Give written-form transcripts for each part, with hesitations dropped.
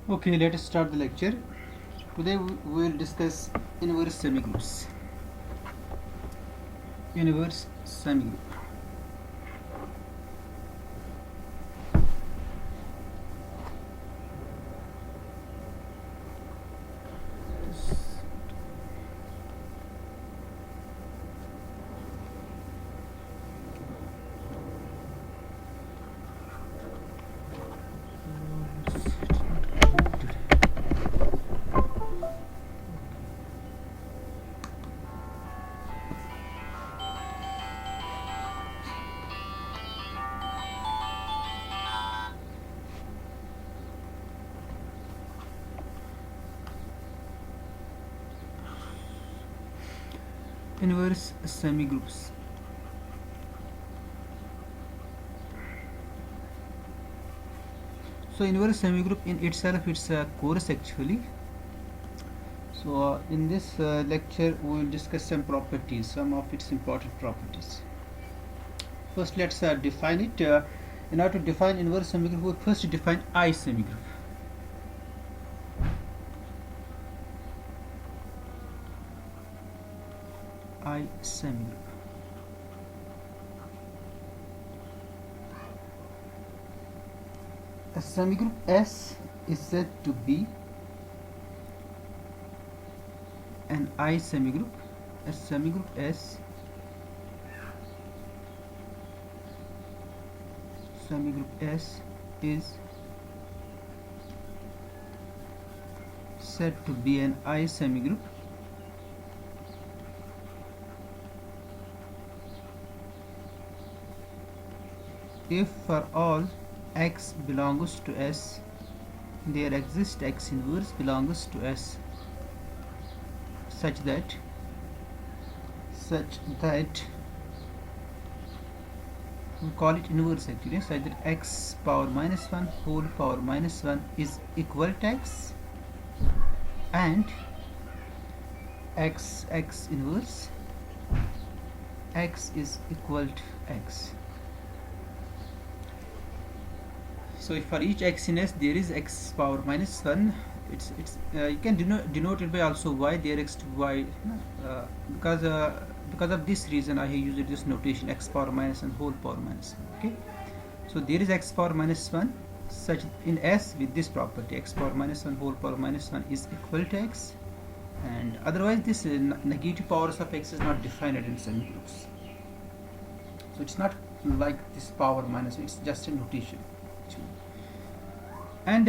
Okay, let us start the lecture. Today we will discuss inverse semigroups. Inverse semigroup. Inverse semigroups. So inverse semigroup in itself it's a course actually. So in this lecture we will discuss some properties, some of its important properties. First let's define it. In order to define inverse semigroup, we first define I semigroup. I semigroup. A semigroup S is said to be an I semigroup. A semigroup S is said to be an I semigroup if for all x belongs to S there exists x inverse belongs to S such that we call it inverse actually, such that x power minus 1 whole power minus 1 is equal to x and x inverse x is equal to x. So if for each x in S there is x power minus 1, it's you can denote it by also y there x to y because of this reason I have used this notation x power minus 1 whole power minus 1. Okay, so there is x power minus 1 such in S with this property x power minus 1 whole power minus 1 is equal to x, and otherwise this negative powers of x is not defined in semigroups. So it's not like this power minus 1, it's just a notation actually. And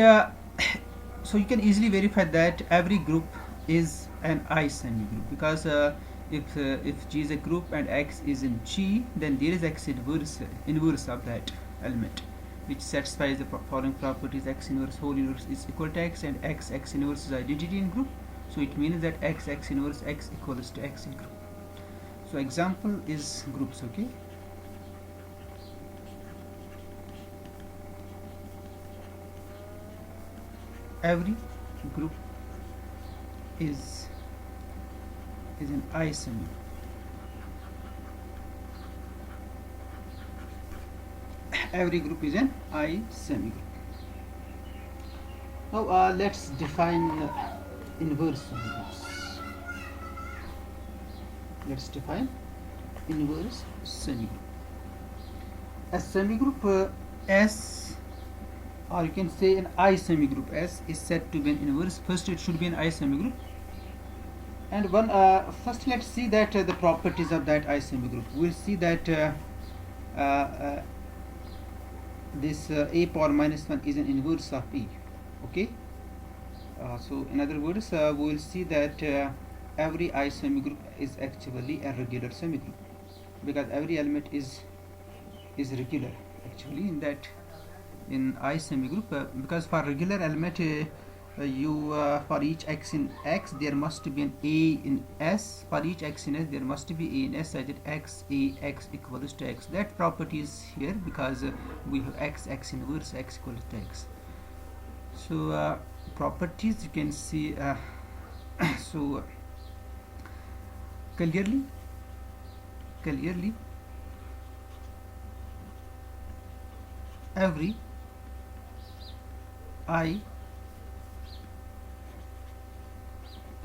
so you can easily verify that every group is an I semigroup because if G is a group and X is in G, then there is X inverse of that element which satisfies the following properties: X inverse whole inverse is equal to X, and X inverse is identity in group. So it means that X inverse X equals to X in group. So example is groups. Okay, every group is an I semigroup. Every group is an I semigroup. Now let's define inverse semigroups. Let's define inverse semigroup. A semigroup S, or you can say an I semigroup S, is said to be an inverse. First it should be an I semigroup, and first let's see that the properties of that I semigroup. We'll see that this a power minus 1 is an inverse of E. Okay, so in other words we will see that every I semigroup is actually a regular semigroup because every element is regular actually in I semigroup because for regular element for each x in X there must be an A in S. For each x in S there must be A in S such that x equals to X. That property is here because we have x inverse X equals to X. So properties you can see so clearly every I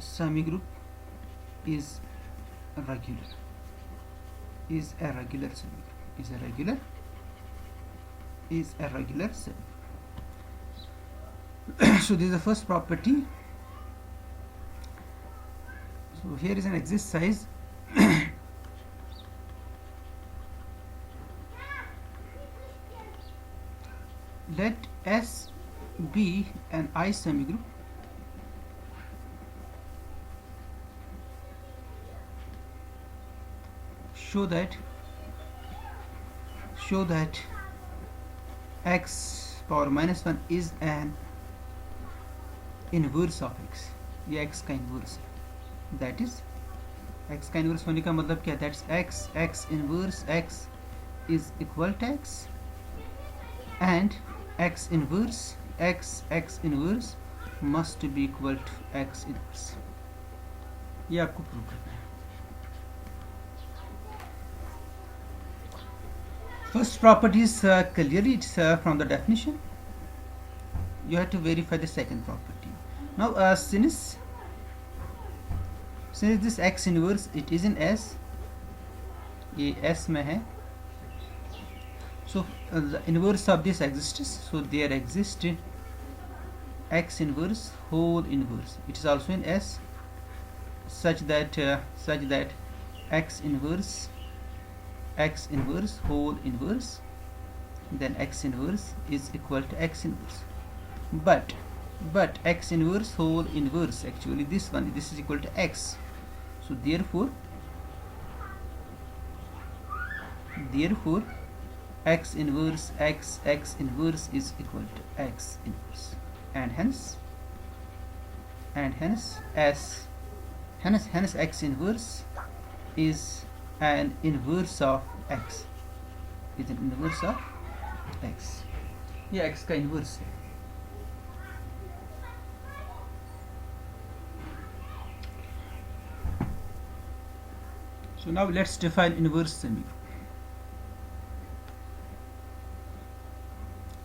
semigroup is regular, is a regular semigroup, is a regular semigroup. So this is the first property. So here is an exercise. Let S be an I semigroup show that x power minus 1 is an inverse of x. ये x का inverse है. That is x का inverse होने का मतलब क्या? That's x inverse x is equal to x, and x inverse must be equal to x inverse. ये आपको प्रूव करना है. First property is clearly it's from the definition. You have to verify the second property. Now since this x inverse it is in S, ये S में है, so the inverse of this exists, so there exists x inverse whole inverse. It is also in S, such that x inverse whole inverse, then x inverse is equal to x inverse. But x inverse whole inverse, actually this is equal to x. So therefore x inverse x inverse is equal to x inverse, and hence x inverse is an inverse of x, is an inverse of x. ये x का inverse है. So now let's define inverse semigroup.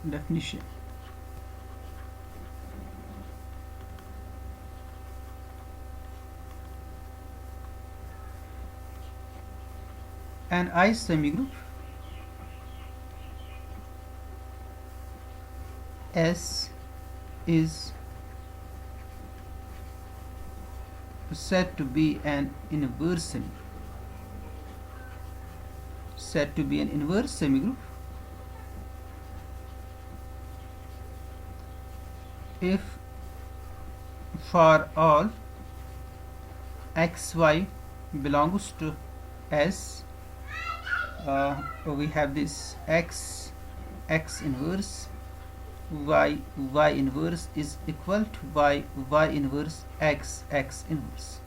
Definition. An I semigroup S is said to be an inverse semigroup. Said to be an inverse semigroup if for all xy belongs to S, we have this x inverse y inverse is equal to y inverse x inverse.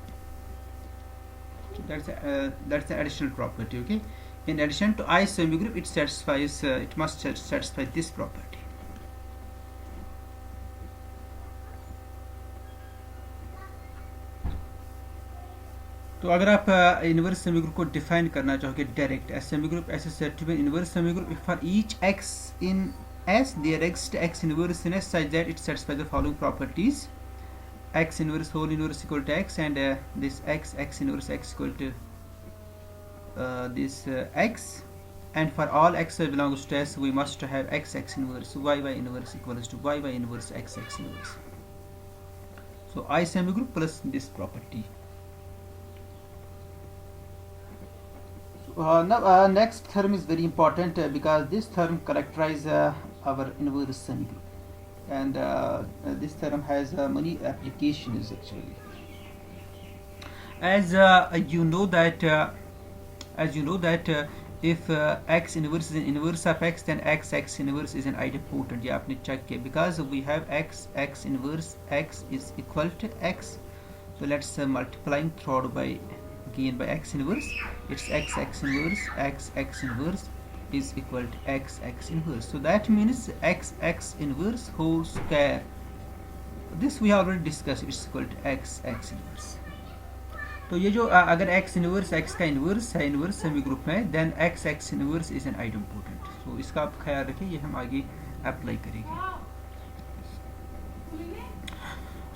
That's the additional property. Okay, in addition to I semigroup, it satisfies it must satisfy this property. तो अगर आप inverse सेमीग्रुप को define करना चाहोगे direct, S semigroup is said to be inverse semigroup if for each x in S there exists x inverse in S such that it satisfies the following properties: x inverse whole inverse equal to x, and this x inverse x equal to this x, and for all x belongs to S we must have x inverse y inverse equals to y inverse x inverse. So I semigroup plus this property. Now next theorem is very important because this theorem characterizes our inverse semigroup, and this theorem has many applications actually. As you know that if x inverse is an inverse of x, then x inverse is an idempotent. ये आपने check किया because we have x inverse x is equal to x. So let's multiplying throughout by again by x inverse. It's x inverse is equal to x inverse. So that means x inverse whole square. This we already discussed. It's equal to x inverse. तो ये जो अगर x inverse x का inverse है inverse सेमीग्रुप में, then x inverse is an idempotent. So इसका आप ख्याल रखें, ये हम आगे अप्लाई करेंगे.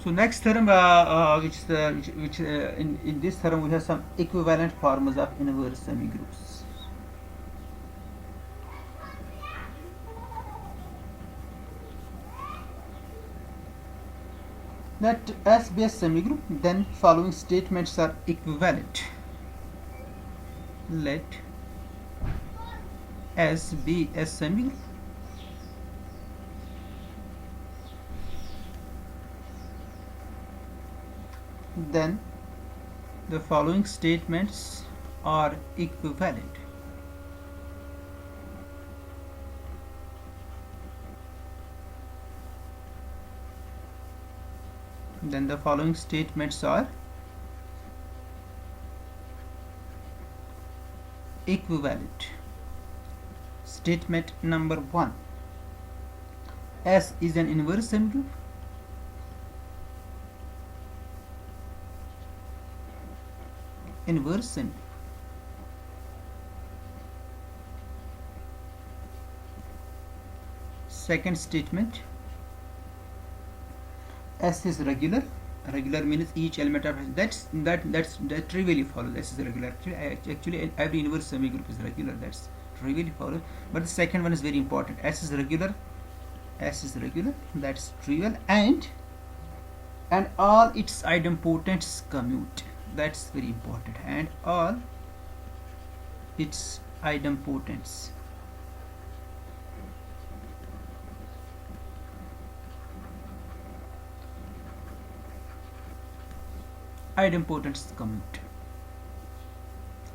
So next theorem, which in this theorem we have some equivalent formulas of inverse semigroups. Let S be a semigroup, then following statements are equivalent. Let S be a semigroup, then the following statements are equivalent. Then the following statements are equivalent. Statement number 1. S is an inverse semigroup. Inverse semigroup. Second statement, S is regular. Regular means each element of that trivially follows. S is regular. Actually, every inverse semigroup is regular. That's trivially follows. But the second one is very important. S is regular. S is regular. That's trivial, and all its idempotents commute. That's very important. And all its idempotents commute.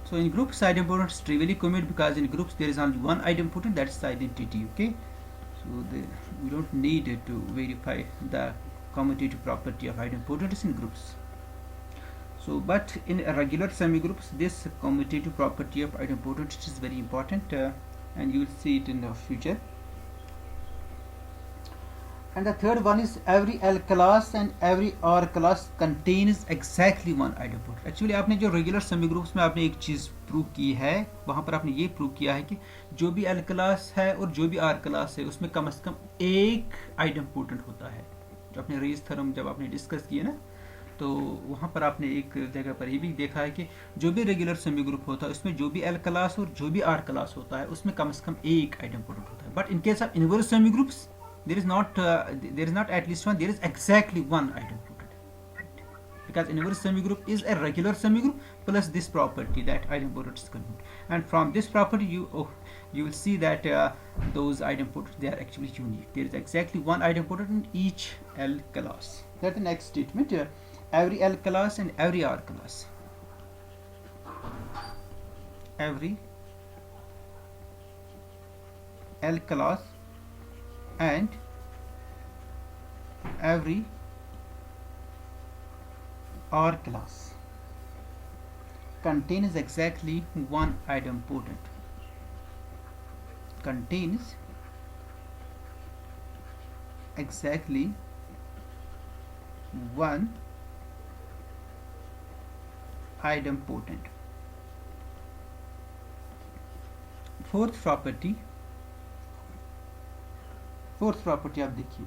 So in groups, idempotents trivially commute because in groups there is only one idempotent, that's the identity. Okay, so we don't need to verify the commutative property of idempotents in groups. So but in regular semigroups, this commutative property of idempotents is very important, and you will see it in the future. And the third one is every L class and every R class contains exactly one idempotent. Actually आपने जो regular semigroups में आपने एक चीज़ prove की है, वहाँ पर आपने ये प्रूव किया है कि जो भी L class है और जो भी R class है उसमें कम से कम एक idempotent होता है. जो आपने रेज थ्योरम जब आपने डिस्कस किया ना, तो वहाँ पर आपने एक जगह पर ये भी देखा है कि जो भी रेगुलर सेमीग्रुप होता है उसमें जो भी एल क्लास और जो भी आर क्लास होता है उसमें कम से कम एक आइडेंपोटेंट होता है. But in case of inverse semigroups there is not at least one, there is exactly one idempotent, because inverse semigroup is a regular semigroup plus this property that idempotents commute, and from this property you will see that those idempotents, they are actually unique. There is exactly one idempotent in each L class. That's the next statement. Every L class and every R class, every L class and every R class contains exactly one idempotent. Contains exactly one idempotent. Fourth property आप देखिए,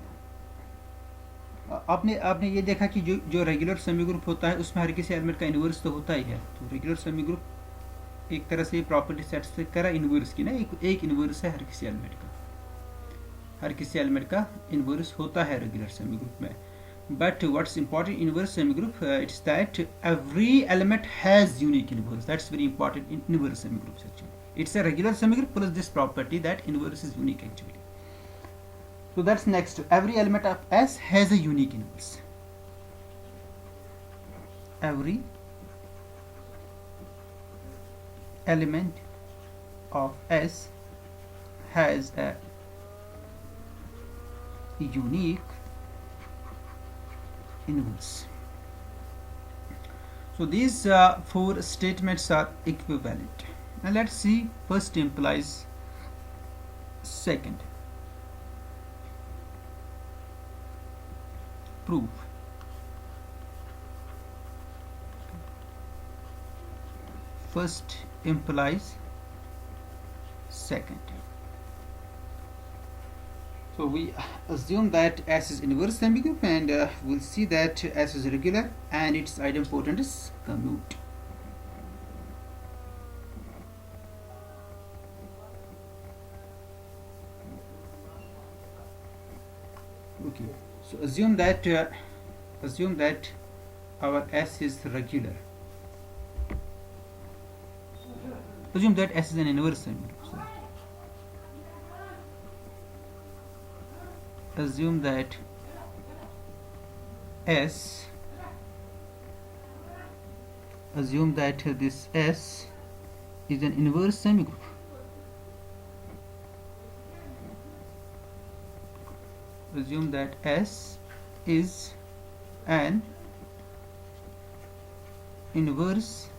आपने ये देखा कि जो regular सेमीग्रुप होता है उसमें हर किसी एलिमेंट का इन्वर्स तो होता ही है. तो रेगुलर सेमीग्रुप एक तरह से प्रॉपर्टी सेट से करा इन्वर्स की ना, एक इन्वर्स है हर किसी एलिमेंट का इन्वर्स होता है रेगुलर सेमीग्रुप में. But what's important in inverse semigroup, it's that every element has unique inverse. That's very important in inverse semigroups actually. It's a regular semigroup plus this property that inverse is unique actually. So that's next. Every element of S has a unique inverse. Every element of S has a unique inverse. So these four statements are equivalent. Now let's see, first implies second. Proof. First implies second. So we assume that S is inverse semigroup, and we'll see that S is regular and its idempotent is commute. Okay, so assume that our S is regular. Assume that S is an inverse semigroup. So assume that this S is an inverse semigroup. Assume that S is an inverse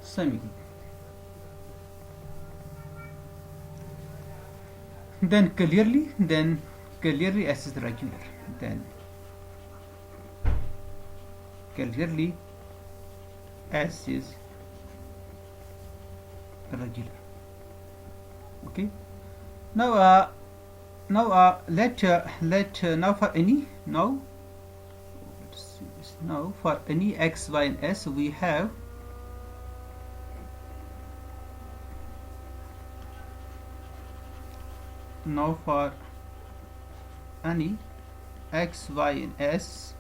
semigroup. Then clearly S is regular. Then clearly S is regular. Okay. Now let now for any now let's see this. Now for any x, y, and s we have now for any x, y, and s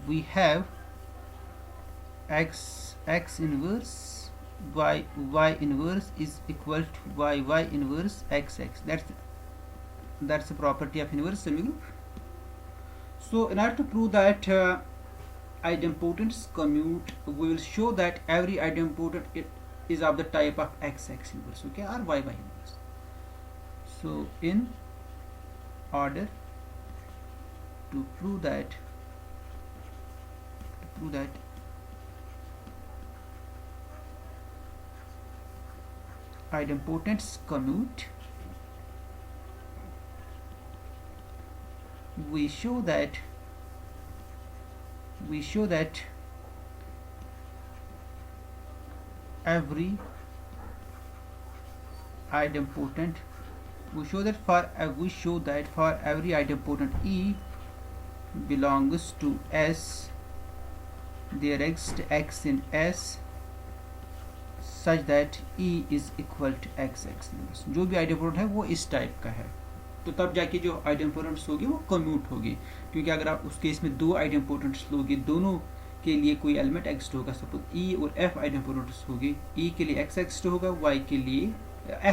we have x inverse y inverse is equal to y inverse x. That's the property of inverse semigroup. So in order to prove that idempotents commute, we will show that every idempotent is of the type of x inverse, okay, or y inverse. So in order to prove that idempotents commute, we show that every idempotent for every idempotent E belongs to S, there exists x in S such that E is equal to x inverse. जो भी आइडेंपोटेंट है वो इस type का है, तो तब जाके जो आइडेंपोटेंट्स होगी वो कम्यूट होगी, क्योंकि अगर आप उस केस में दो आइडेंपोटेंट्स लोगे, दोनों के लिए कोई एलिमेंट एक्सिस्ट होगा, सपोज E और F आइडेंपोटेंट्स होगी, E के लिए x एक्सिस्ट होगा, Y के लिए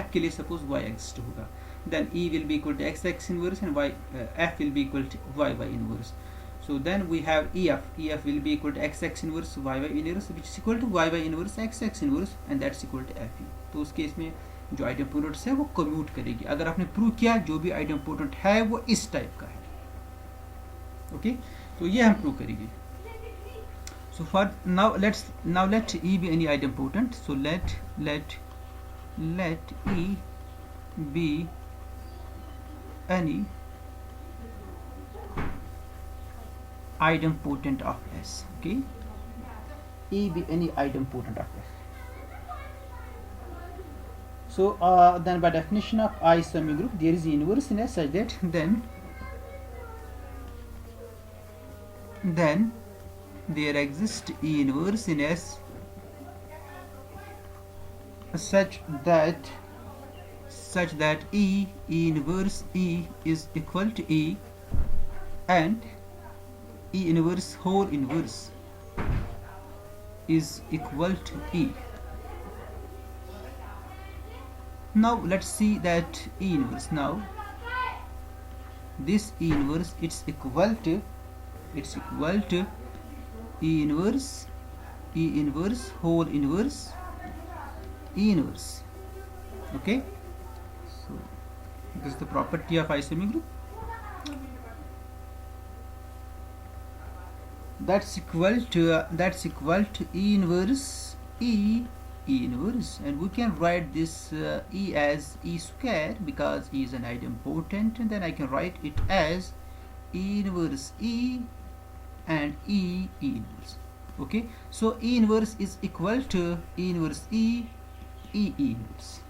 F के लिए सपोज Y एक्सिस्ट होगा, then E will be equal to x inverse and F will be equal to y inverse. So then we have EF will be equal to x inverse y inverse, which is equal to y inverse x inverse, and that's equal to FE. तो उस case में जो आइडेंपोटेंट्स है वो commute करेगी। अगर आपने prove किया जो भी आइडेंपोटेंट है वो इस टाइप का है, ओके, तो ये हम प्रूव करेंगे। So for now let E be any idempotent. So let E be any idempotent of S, okay, E be any idempotent of S. So then by definition of I semigroup, there is the inverse in S such that then there exists E inverse in S such that E inverse E is equal to E, and E inverse whole inverse is equal to E. Now let's see that E inverse. Now this E inverse it's equal to E inverse whole inverse E inverse, okay. So this is the property of I semigroup. That's equal to E inverse E inverse, and we can write this E as E square because E is an idempotent, and then I can write it as E inverse E and E inverse, okay. So E inverse is equal to E inverse E inverse,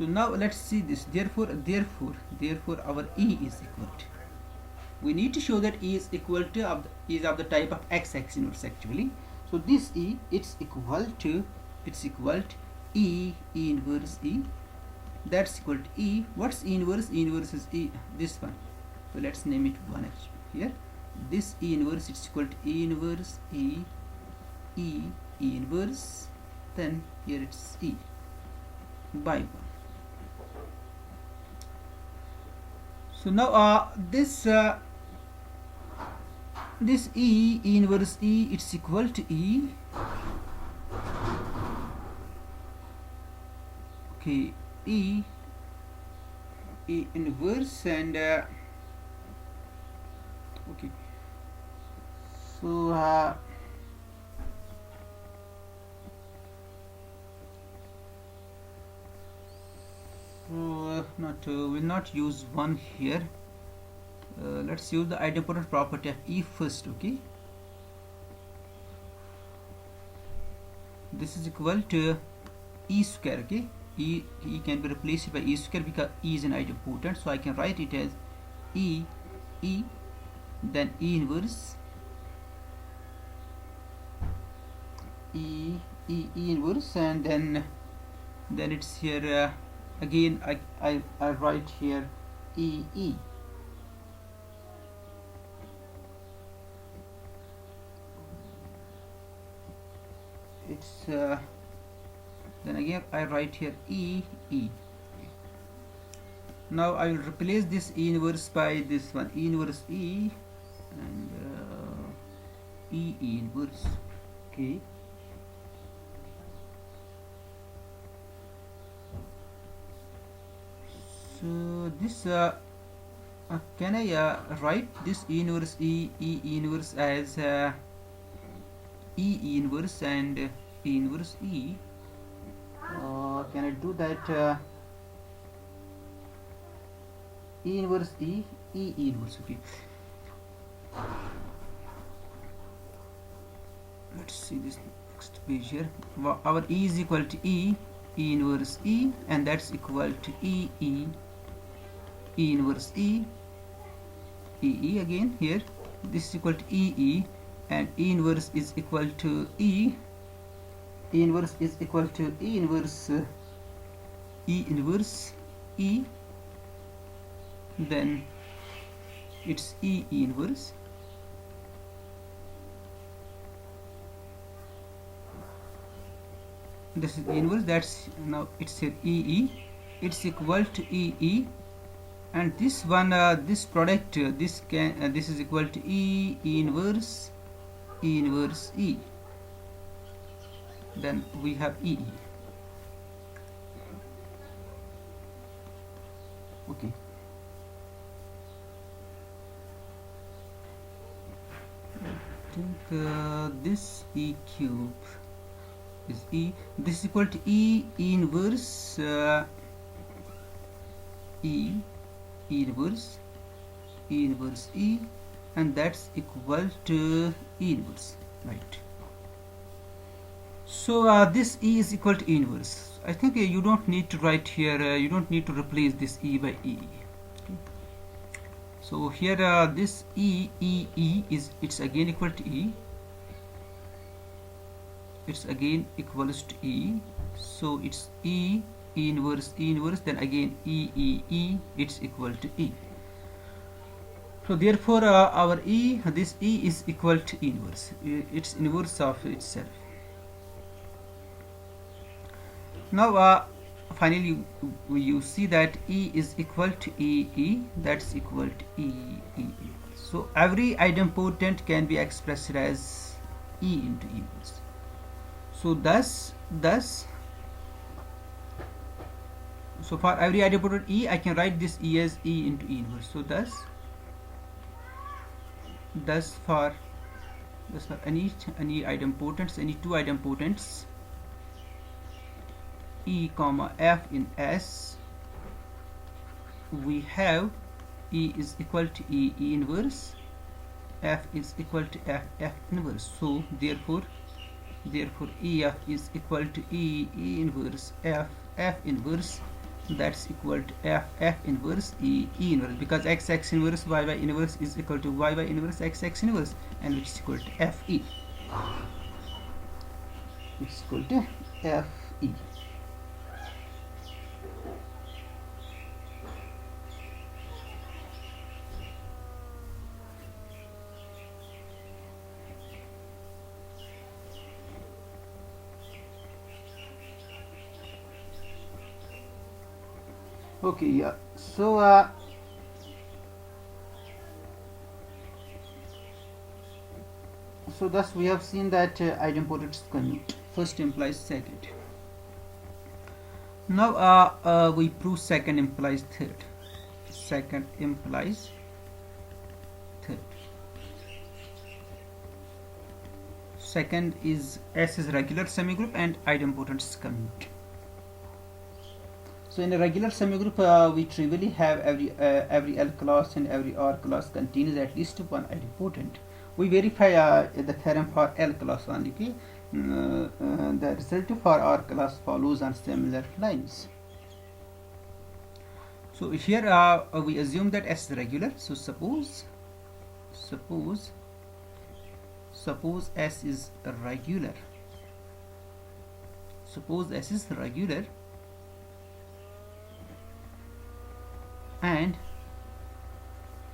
So now let's see this. Therefore our E is equal to, we need to show that E is equal to is of the type of X inverse actually. So this E, it's equal to E inverse E, that's equal to E. What's E inverse? E inverse is E, this one. So let's name it 1 actually here. This E inverse, it's equal to E inverse E inverse, then here it's E by 1. So now this E inverse E, it's equal to E, okay, E inverse, and okay, so we'll not use 1 here. Let's use the idempotent property of E first. Okay, this is equal to E square. Okay, E can be replaced by E square because E is an idempotent, so I can write it as E then E inverse E inverse, and then it's here again I write here E. It's then again I write here E. Now I will replace this E inverse by this one, E inverse E, and E inverse. Okay, so this can I write this E inverse E inverse as E inverse and E inverse E? Can I do that? E inverse E inverse. Okay, let's see this next page here. Our E is equal to E inverse E, and that's equal to E inverse E again here. This is equal to E, and E inverse is equal to E inverse is equal to E inverse E, then it's E inverse. This is E inverse, that's now it's here E, it's equal to E, and this one this product this is equal to E inverse E, then we have E. Okay, I think this E cube is E. This is equal to E inverse E inverse E, and that's equal to E inverse, right? So this E is equal to E inverse. I think you don't need to write here, you don't need to replace this E by E. Okay. So here this E is, it's again equal to E, it's again equals to E, so it's E inverse, then again E, it's equal to E. So therefore our E, this E is equal to E inverse, it's inverse of itself. Now finally you see that E is equal to E, that's equal to E. So every idempotent can be expressed as E into E inverse. So thus so for every idempotent E, I can write this E as E into E inverse. So thus for any idempotents, any two idempotents E comma F in S, we have E is equal to E inverse, F is equal to F inverse. So therefore EF is equal to E inverse F inverse, that's equal to f inverse e inverse, because x inverse y inverse is equal to y inverse x inverse, and which is equal to fe, which is equal to fe. Okay, yeah. So thus we have seen that idempotents commute. First implies second. Now we prove second implies third. Second implies third. Second is S is regular semigroup and idempotents commute. So in a regular semigroup, we trivially have every L class and every R class contains at least one idempotent. We verify the theorem for L class only. Okay? The result for R class follows on similar lines. So here we assume that S is regular. So suppose S is regular. Suppose S is regular and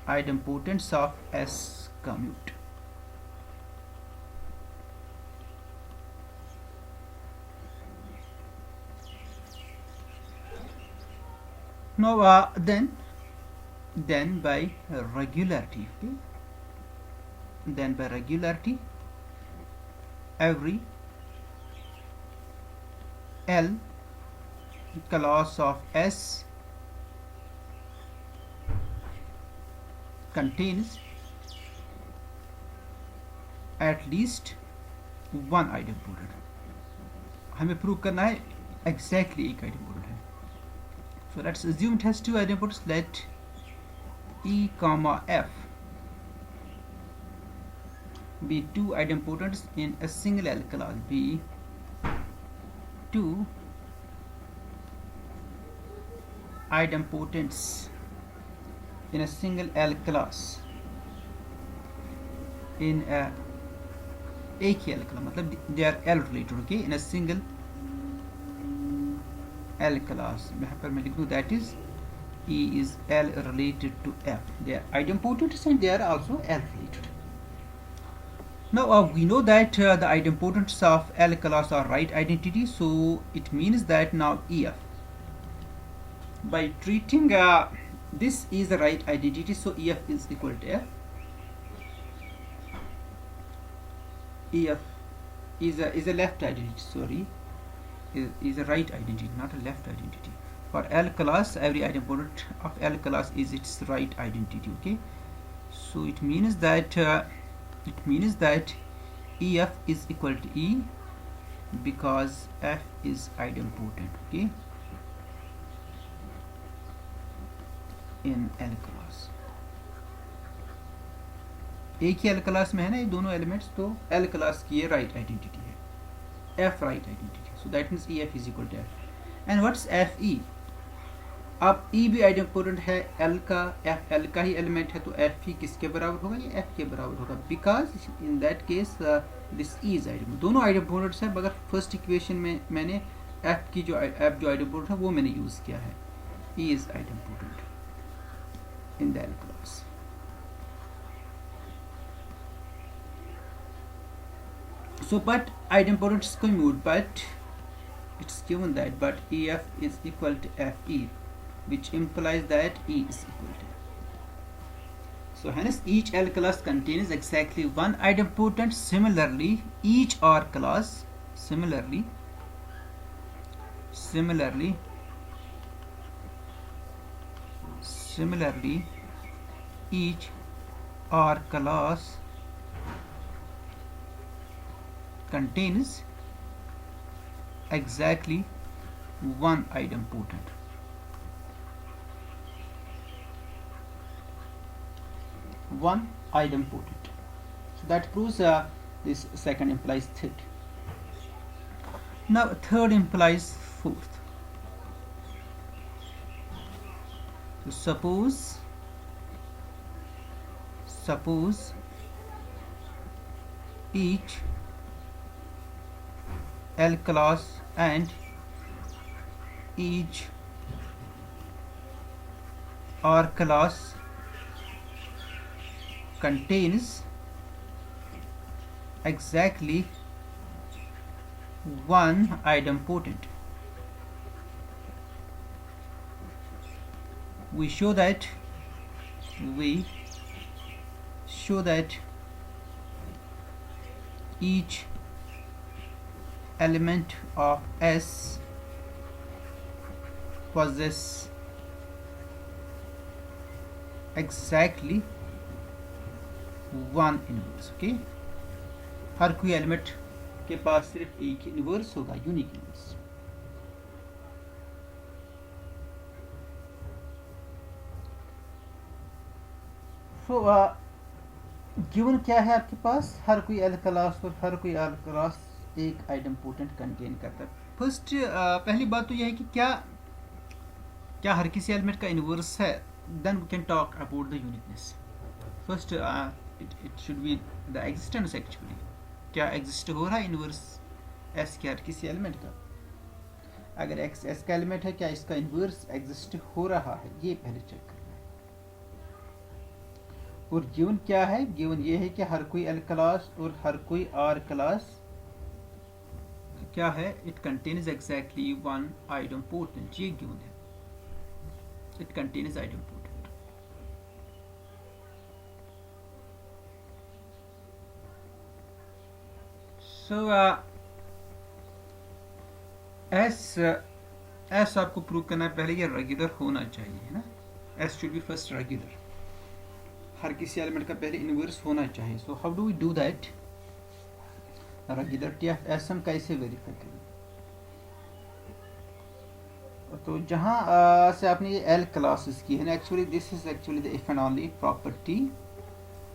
idempotents of S commute. Now then by regularity, okay? Then by regularity, every L class of S contains at least one idempotent. हमें prove करना है exactly एक idempotent है. So let's assume it has two idempotents. Let E comma F be two idempotents in a single L class. Be two idempotents in a single L class in a एक ही L class, मतलब they are L related, okay, in a single L class. यहाँ पर मैं लिख दूँ that is E is L related to F. They are idempotents and they are also L related. Now we know that the idempotents of L class are right identity, so it means that now EF, by treating this is the right identity, so EF is equal to F. EF is a left identity, sorry, is a right identity, not a left identity. For L class, every idempotent of L class is its right identity, okay? So it means that EF is equal to E because F is idempotent, okay, in L class. एक ही L class में है ना ये दोनों elements, तो L class की ये right identity है, F right identity. So that means EF is equal to F. And what's FE? अब E भी idempotent है L का, F L का ही element है, तो FE किसके बराबर होगा? ये F के बराबर होगा, because in that case this E is idempotent. दोनों idempotents है, मगर first equation में मैंने F जो idempotent है वो मैंने use किया है. E is idempotent in the L class. So but idempotents commute, but it's given that but EF is equal to FE, which implies that E is equal to F. So hence each L class contains exactly one idempotent. Similarly each R class similarly each R class contains exactly one idempotent. One idempotent. So that proves this second implies third. Now third implies fourth. So suppose each L class and each R class contains exactly one idempotent. We show that each element of S possesses exactly one inverse. Okay, हर कोई element के पास सिर्फ एक ही inverse होगा, unique inverse. So given क्या है आपके पास, हर कोई L class और हर कोई आर क्लास एक आइडेम्पोटेंट कंटेन करता है. फर्स्ट पहली बात तो यह है कि क्या हर किसी एलिमेंट का इन्वर्स है. Then we can talk about the uniqueness. First it should be the existence. Actually क्या एग्जिस्ट हो रहा है इन्वर्स एस के हर किसी एलिमेंट का. अगर एक्स एस का एलिमेंट है, क्या इसका इन्वर्स एग्जिस्ट हो रहा है, ये पहले चेक करना है. और गिवन क्या है, गिवन ये है कि हर कोई एल क्लास और हर कोई आर क्लास क्या है, it contains exactly one idempotent. ये गिवन है, it contains idempotent. So S आपको प्रूव करना है, पहले ये रेगुलर होना चाहिए, है ना. S should be first regular. हर किसी एलिमेंट का पहले इनवर्स होना चाहिए. So how do we do that. Regularity of S हम कैसे वेरीफाई करें. तो जहाँ से आपने ये एल क्लासेस की है ना, actually this is actually the if and only property.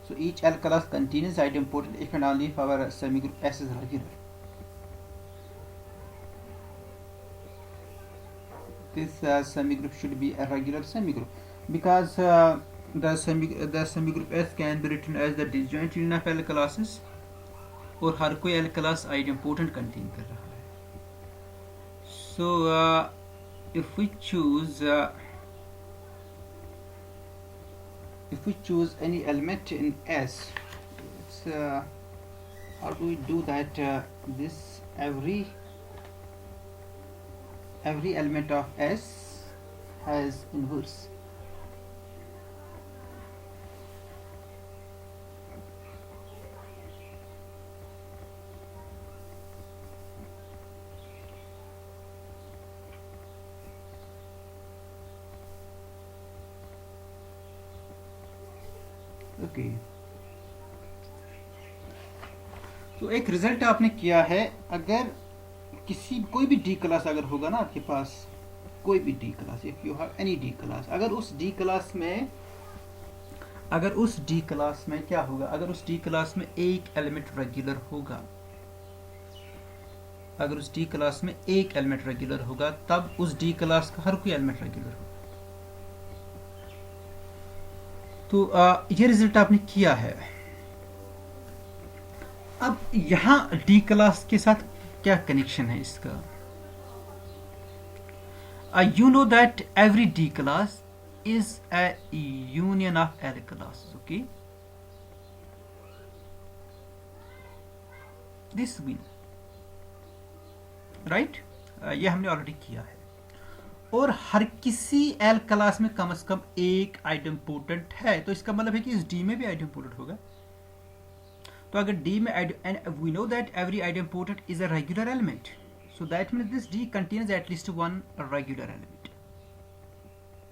So each L class contains idempotent if and only if our semigroup S is regular. This semigroup should be a regular semigroup because the semigroup S can be written as the disjoint union of L classes. और हर कोई L class idempotent contain कर रहा है. So if we choose any element in S, how do we do that. This every element of S has inverse. Okay, तो एक result आपने किया है. अगर कोई भी डी क्लास अगर होगा ना आपके पास, कोई भी D class, if you have any D class, अगर उस डी क्लास में क्या होगा, अगर उस डी क्लास में एक एलिमेंट रेगुलर होगा, अगर उस डी क्लास में एक एलिमेंट रेगुलर होगा, तब उस डी क्लास का हर कोई एलिमेंट रेगुलर होगा. तो ये रिजल्ट आपने किया है. अब यहां डी क्लास के साथ क्या कनेक्शन है इसका. You know that every D class is a union of L classes. Okay, this mean right. ये हमने ऑलरेडी किया है. और हर किसी L क्लास में कम से कम एक आइडेम्पोटेंट है, तो इसका मतलब है कि इस D में भी आइडेम्पोटेंट होगा. तो अगर D में and we know that every idempotent is a regular element, so that means this D contains at least one regular element,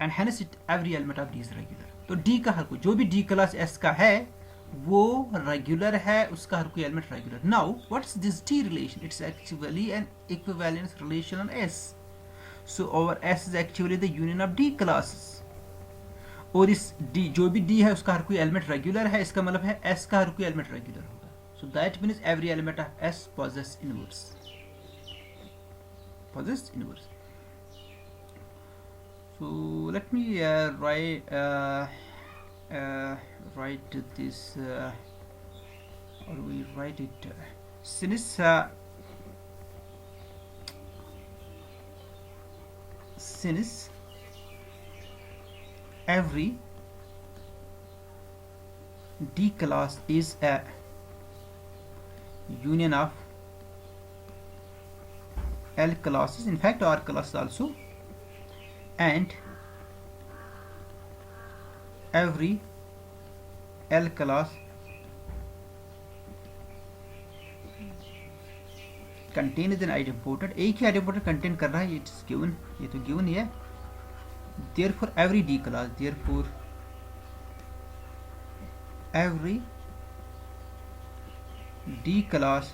and hence it every element of D is regular. तो D का हर कोई, जो भी D class S का है वो regular है, उसका हर कोई element regular. Now what's this D relation? It's actually an equivalence relation on S. So our S is actually the union of D classes. और इस D, जो भी D है उसका हर कोई एलिमेंट रेगुलर है, इसका मतलब है S का हर कोई एलिमेंट रेगुलर होगा. So that means every element of S possess inverse. So So let me write this, or we write it, since since every D class is a union of L classes, in fact R classes also, and every L class contains an idempotent, एक ही idempotent contain कर रहा है, it's given, ये तो given ही है. Therefore every D class, therefore every D class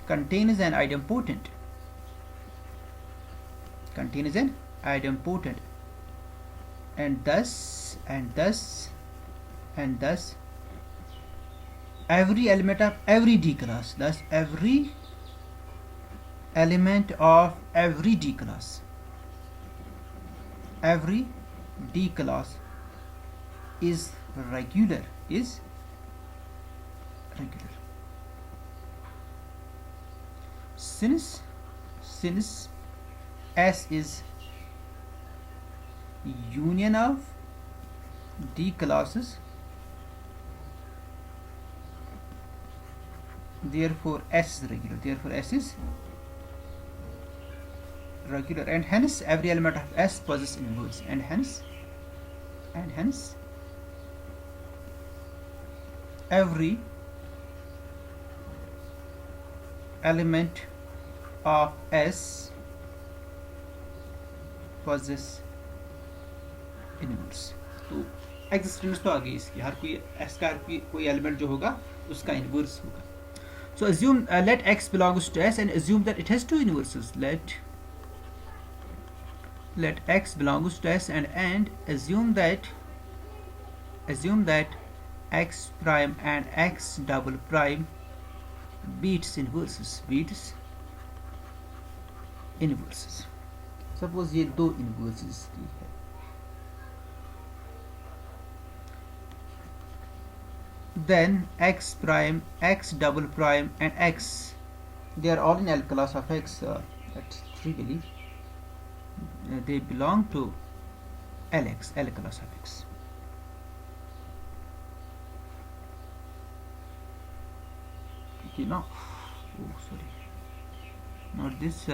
contains an idempotent, contains an idempotent, and thus every element of every D class, thus every element of every D class, every D class is regular, is regular. Since S is union of D classes, therefore S is regular, therefore S is regular, and hence every element of S possesses inverse, and hence every element of S possesses inverse. तो existence तो आ गई इसकी, हर कोई S का कोई element जो होगा उसका इनवर्स होगा. So assume let X belongs to S and assume that it has two inverses. Let X belongs to S and assume that X prime and X double prime beats inverses. Suppose ये दो inverses की है. Then X prime, X double prime and X, they are all in L class of X. That's trivially they belong to LX, L class of X. Okay, now, oh sorry, not this.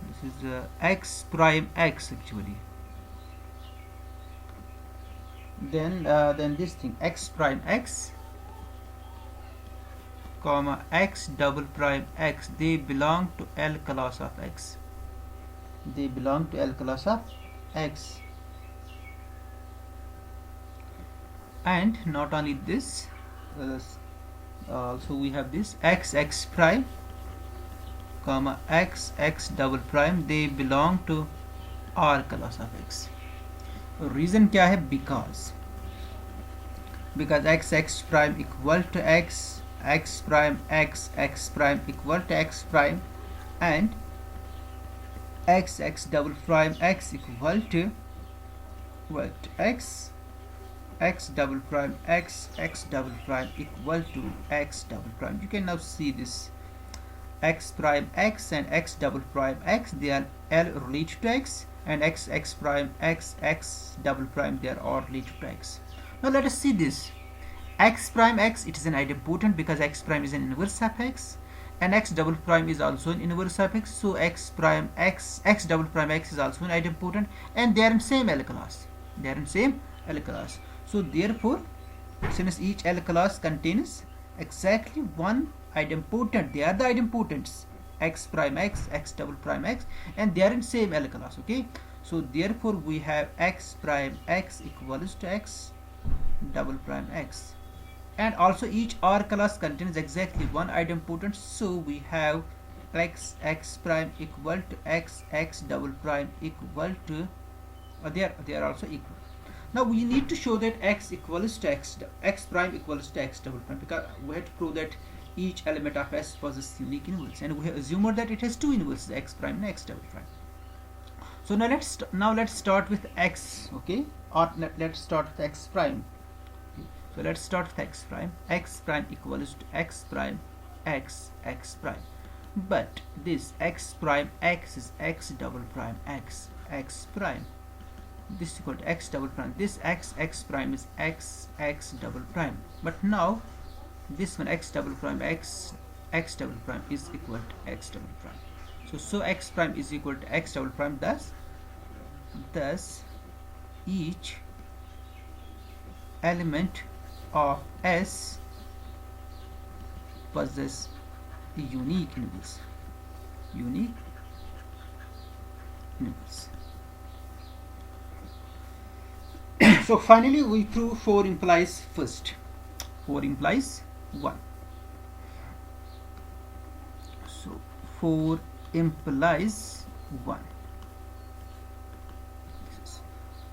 This is X prime X actually. Then this thing X prime X comma X double prime X, they belong to L class of X. They belong to L class of X. And not only this, also we have this X prime comma X double prime, they belong to R class of X. Reason क्या है? Because X prime equal to X prime X prime equal to X prime, and X double prime X equal to X double prime X double prime equal to X double prime. You can now see this X prime X and X double prime X, they are L related to X, and X prime X double prime, they are all related to X. Now let us see this X prime X, it is an idempotent because X prime is an inverse of X, and X double prime is also an inverse of X. So X prime X double prime X is also an idempotent, and they are in same L class. So therefore, since each L class contains exactly one idempotent, they are the idempotents X prime X double prime X, and they are in same L class. Okay, so therefore we have X prime X equals to X double prime X, and also each R class contains exactly one idempotent, so we have X prime equal to X double prime equal to, they are also equal. Now we need to show that X equals to X prime equals to X double prime, because we have to prove that each element of S possesses unique inverse, and we have assumed that it has two inverses, x prime and x double prime. So now let's start with x, okay, or let's start with x prime. So let's start with x prime. X prime equals to x prime x prime, but this x prime x is x double prime x prime. This is equal to x double prime. This x prime is x double prime. But now this one x double prime x double prime is equal to x double prime. So x prime is equal to x double prime. Thus each element of S possesses a unique inverse. So finally we prove 4 implies first. 4 implies 1. So 4 implies 1.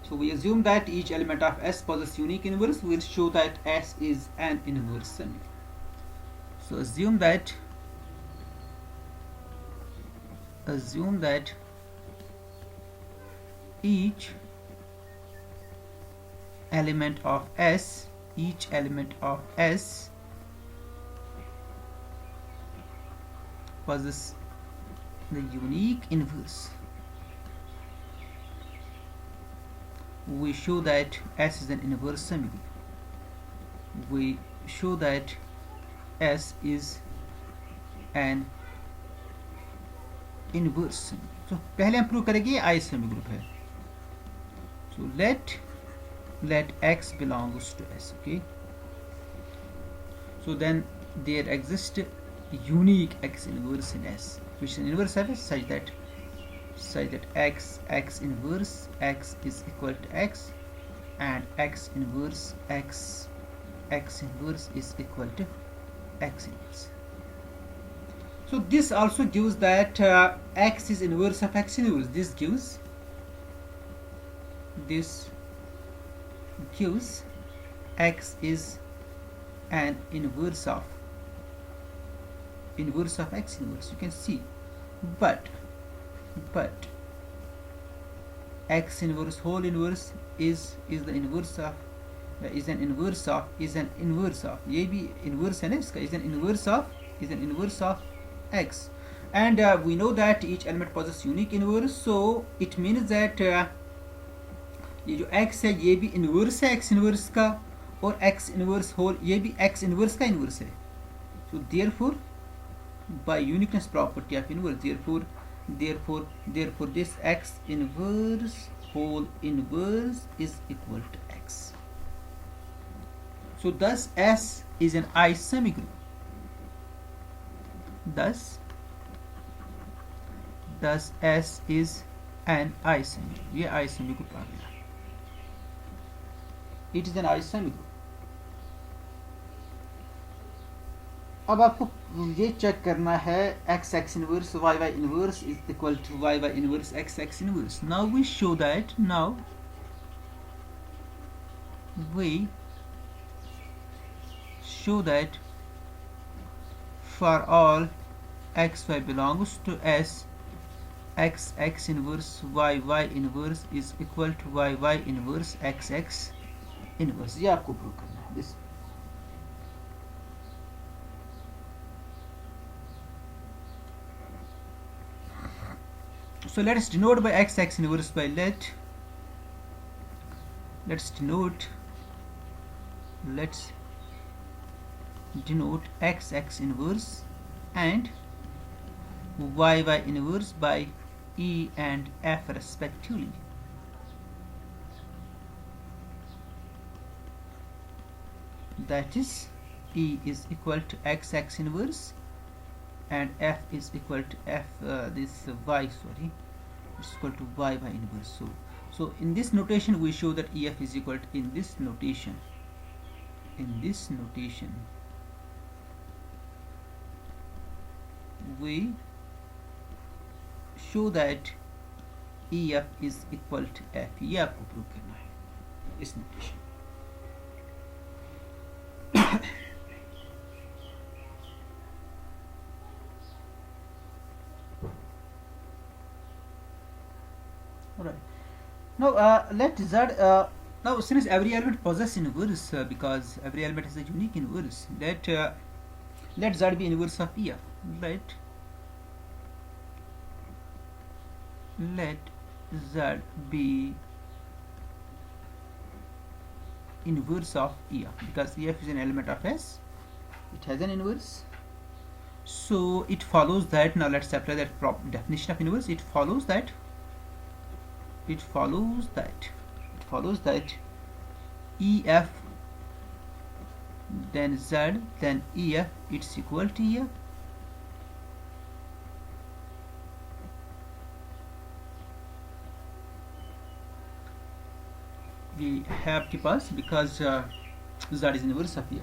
So we assume that each element of S possesses unique inverse. We will show that S is an inverse semigroup. So assume that each element of S possesses the unique inverse. We show that S is an inverse semigroup. We show that S is an inverse semigroup. So पहले हम prove करेंगे I semigroup है. So let X belongs to S. Okay. So then there exists unique X inverse in S, which is an inverse of S such that x inverse X is equal to X, and X inverse X inverse is equal to X inverse. So this also gives that X is inverse of X inverse. This gives X is an inverse of X inverse. You can see, but X inverse whole inverse is the inverse of is an inverse of ये भी inverse है ना इसका, is an inverse of X, and we know that each element possesses unique inverse. So it means that ये जो X है ये भी inverse है X inverse का, और X inverse whole ये भी X inverse का inverse है. So therefore by uniqueness property of inverse, therefore this X inverse whole inverse is equal to X. So thus S is an I semigroup. Thus S is an I semigroup. ये I semigroup आ गया. It is an I semigroup. अब आपको ये check करना है x inverse y inverse is equal to y inverse x inverse. Now we show that for all xy belongs to S, x inverse y inverse is equal to y inverse x inverse. ये आपको prove करना है. This so let's denote by x inverse by let's denote x inverse and y inverse by E and F respectively. That is, E is equal to x inverse and F is equal to it's equal to y inverse. So in this notation we show that EF is equal to, in this notation we show that EF is equal to F. ये आपको prove करना है इस notation. Alright. Now let Z. Now since every element possesses inverse, because every element has a unique inverse, let Z be inverse of EF. Right. Let Z be inverse of EF, because EF is an element of S. It has an inverse. So it follows that, now let's apply that definition of inverse. It follows that EF then Z then EF, it's equal to EF. We have to pass because Z is inverse of EF.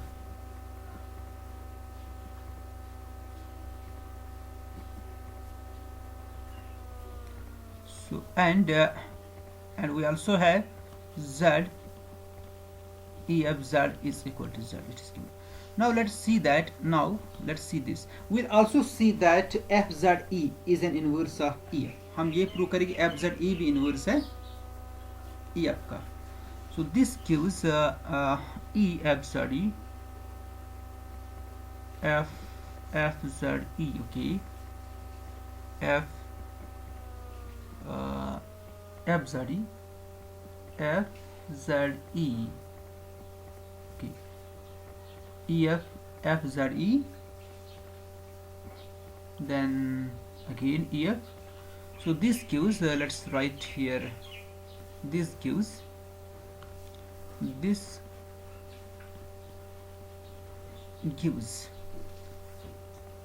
So and we also have Z EF Z is equal to Z, which is given. Now let's see that. Now let's see this. We'll also see that FZE is an inverse of EF. हम ये prove करेंगे FZE भी inverse है EF का. So this gives EFZE FZE, okay, FZE FZE, okay, EF FZE, then again EF. So this gives let's write here, this gives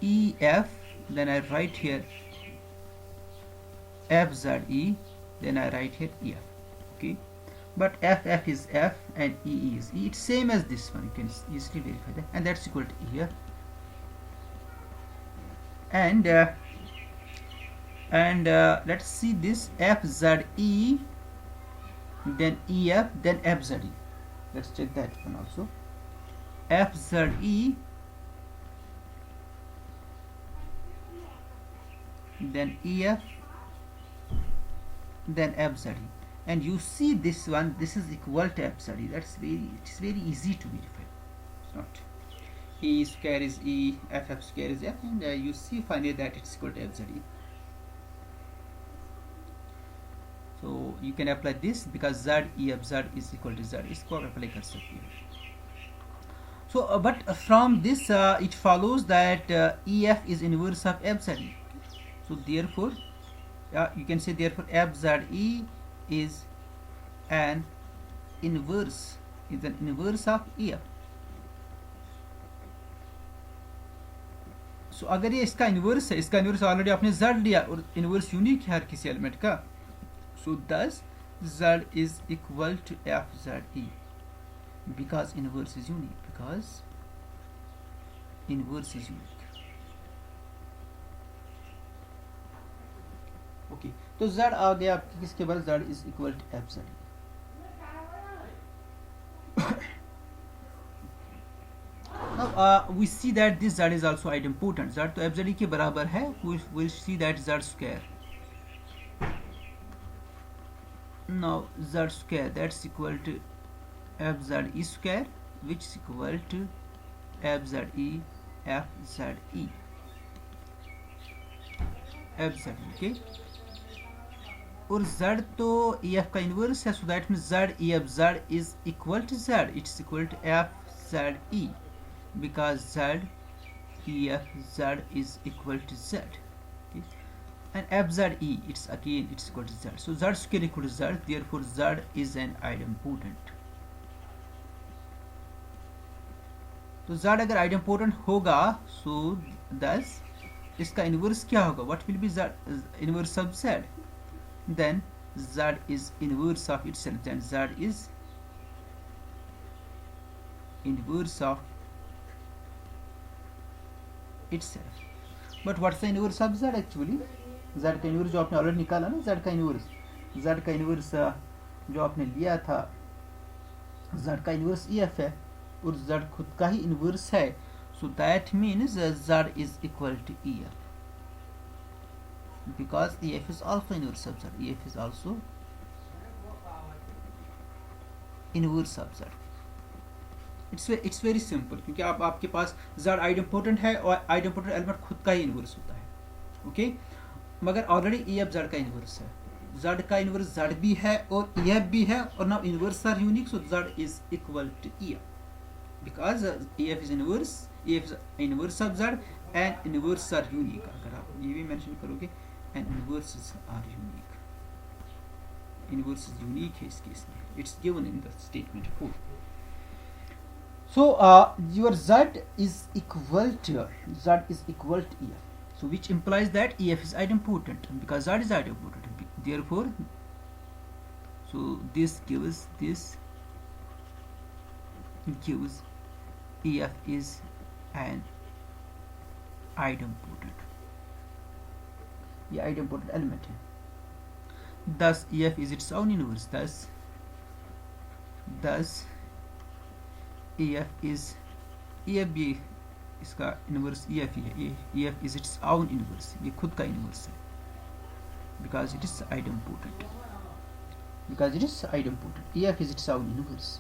EF, then I write here FZE, then I write here EF, okay, but FF is F and EE is E. It's same as this one, you can easily verify that, and that's equal to EF. And let's see this FZE, then EF, then FZE. Let's check that one also. FZE, then EF, then FZE, and you see this one, this is equal to FZE. It's very easy to verify. It's not E square is E, FF square is F, and you see finally that it's equal to FZE. So you can apply this because Z EF Z is equal to Z. इसको आप apply कर सकते हैं. So but from this it follows that EF is inverse of FZE. So therefore you can say therefore FZE is an inverse of EF. So अगर ये इसका inverse है, इसका inverse already आपने Z लिया और inverse unique है हर किसी element का. So thus Z is equal to FZE because inverse is unique. Okay, तो Z आ गया आपके किसके बाद, Z is equal to FZE. Now we see that this Z is also idempotent. Z तो FZE के बराबर है. We'll see that Z square. Now Z square, that's equal to FZE square, which is equal to FZE FZE, okay. और Z तो EF का inverse है, so that means Z EF Z is equal to Z. It's equal to FZE because Z EF Z is equal to Z, okay. And FZE, it's equal to Z. So Z square equal to Z, therefore Z is an idempotent. तो Z अगर idempotent होगा, so thus इसका inverse क्या होगा? What will be Z inverse of Z? Then Z is inverse of itself. Then Z is inverse of itself. But what's the inverse of Z actually? Z का inverse जो आपने already निकाला ना, Z का inverse जो आपने लिया था, Z का इन्वर्स EF है और Z खुद का ही इन्वर्स है. So that means Z is equal to EF because EF is also inverse of Z. EF is also inverse of z। It's very simple, क्योंकि आपके पास z आइडेम्पोटेंट है और आइडेम्पोटेंट एलिमेंट खुद का ही इनवर्स होता है, ओके। मगर ऑलरेडी EF z का इनवर्स है, z का इनवर्स z भी है और EF भी है, और now inverse are unique, so z is equal to EF because EF is inverse of Z and inverse are unique। अगर आप ये भी मेंशन करोगे and inverses are unique, inverse is unique है इस केस में, it's given in the statement 4। so your Z is equal to EF, so which implies that EF is idempotent because Z is idempotent, therefore so this gives EF is an idempotent, ये idempotent element है, thus EF is its own inverse, thus EF भी इसका inverse EF ही है, EF is its own inverse, ये खुद का inverse है because it is idempotent, EF is its own inverse।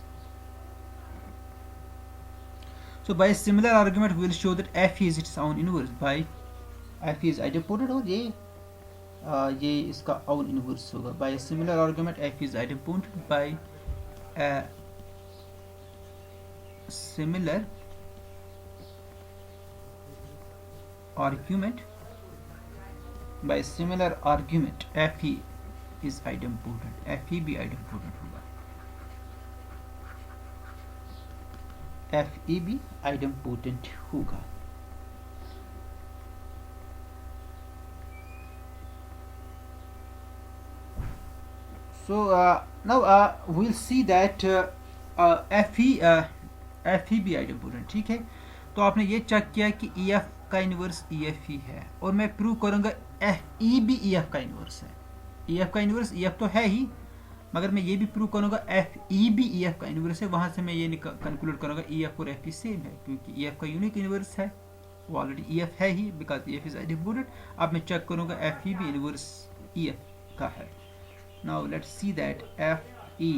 So by a similar argument we will show that F is its own inverse by F is idempotent, और ये इसका own inverse होगा। By a similar argument F is idempotent by a similar argument FE is idempotent, FE भी idempotent होगा, FE भी idempotent होगा। So now we'll see that FE भी idempotent, ठीक है। तो आपने ये चेक किया कि EF का इनवर्स EF ही है, और मैं प्रूव करूंगा FE भी EF का इनवर्स है। EF का इनवर्स EF तो है ही, मगर मैं ये भी प्रूव करूंगा FE भी EF का इनवर्स है। वहां से मैं ये कंक्लूड करूंगा EF और FE सेम है, क्योंकि EF का यूनिक इनवर्स है, वो ऑलरेडी EF है ही बिकॉज EF इज आइडेंटिफाइड। अब मैं चेक करूंगा FE भी इनवर्स EF का है। Now let's see that FE,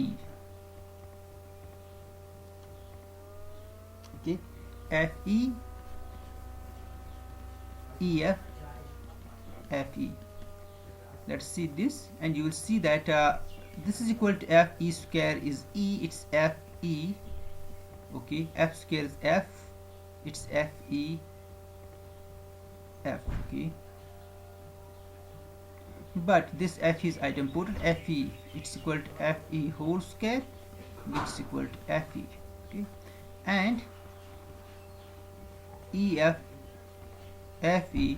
okay, FE EF FE, let's see this and you will see that this is equal to FE square is E, it's FE, okay, F square is F, it's FE F, okay, but this FE is idempotent, FE it's equal to FE whole square, which is equal to FE, okay, and EF FE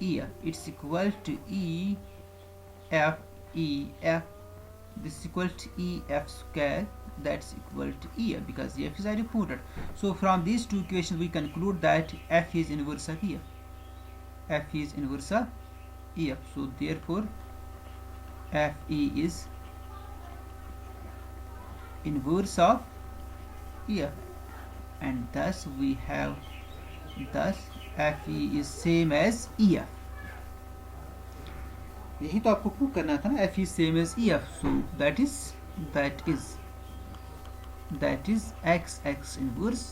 EF it's equal to EF EF, this is equal to EF square, that's equal to EF because EF is idempotent. So from these two equations we conclude that F is inverse of EF, F is inverse of EF, so therefore FE is inverse of EF, and thus we have FE is same as EF। यही तो आपको prove करना था ना, FE same as EF, so that is XX inverse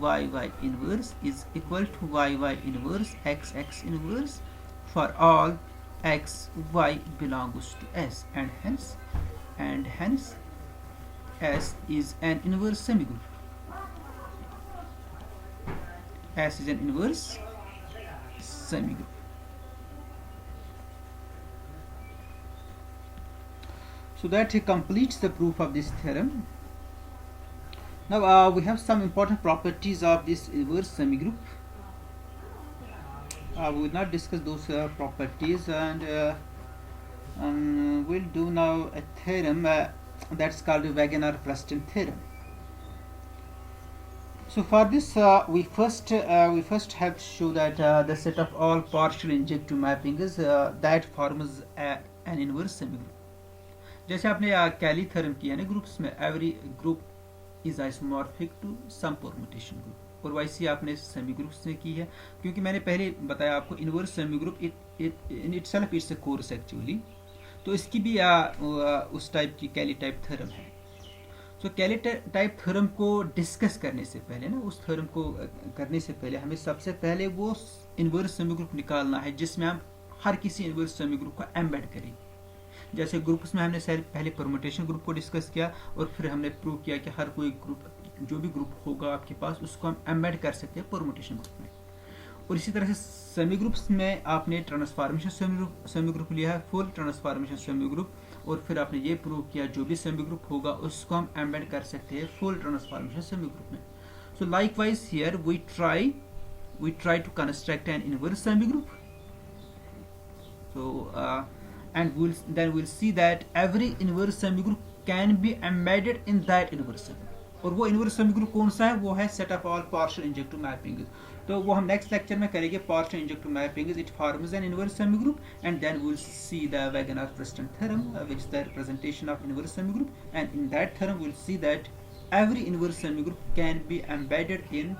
YY inverse is equal to YY inverse XX inverse for all X Y belongs to S, and hence S is an inverse semigroup. S is an inverse semigroup. So that completes the proof of this theorem. Now we have some important properties of this inverse semigroup. We will not discuss those properties, and we'll do now a theorem that's called the Wegener-Preston theorem. So for this we first have to show that the set of all partial injective mapping is that forms an inverse semigroup. जैसे आपने कैली theorem किया ना groups में, every group is isomorphic to some permutation group, और वैसे आपने semi groups में की है, क्योंकि मैंने पहले बताया आपको inverse semi group in itself it's a course actually, तो इसकी भी उस टाइप की कैली टाइप थ्योरम है। सो कैली टाइप थ्योरम को डिस्कस करने से पहले ना, उस थ्योरम को करने से पहले हमें सबसे पहले वो इनवर्स सेमी ग्रुप निकालना है जिसमें हम हर किसी इनवर्स सेमी ग्रुप को एम्बेड करेंगे। जैसे ग्रुप्स में हमने पहले परमुटेशन ग्रुप को डिस्कस किया और फिर हमने प्रूव किया कि हर कोई ग्रुप, जो भी ग्रुप होगा आपके पास, उसको हम एम्बेड कर सकते हैं परमुटेशन ग्रुप में। और इसी तरह से सेमी ग्रुप्स में आपने ट्रांसफॉर्मेशन सेमी ग्रुप लिया है, फुल ट्रांसफॉर्मेशन सेमी ग्रुप, और फिर आपने ये प्रूव किया जो भी सेमी ग्रुप होगा उसको हम एम्बेड कर सकते हैं फुल ट्रांसफॉर्मेशन सेमी ग्रुप में। So likewise here we try to construct an inverse semi group. So and then we'll see that every inverse semigroup can be embedded in that inverse semigroup। और वो inverse सेमीग्रुप कौन सा है? वो है set of all partial injective mappings. तो वो हम नेक्स्ट लेक्चर में करेंगे partial injective mappings, it forms an inverse semigroup, and then we will see the Wagner Preston theorem which is the representation of inverse semigroup, and in that theorem we will see that every inverse semigroup can be embedded in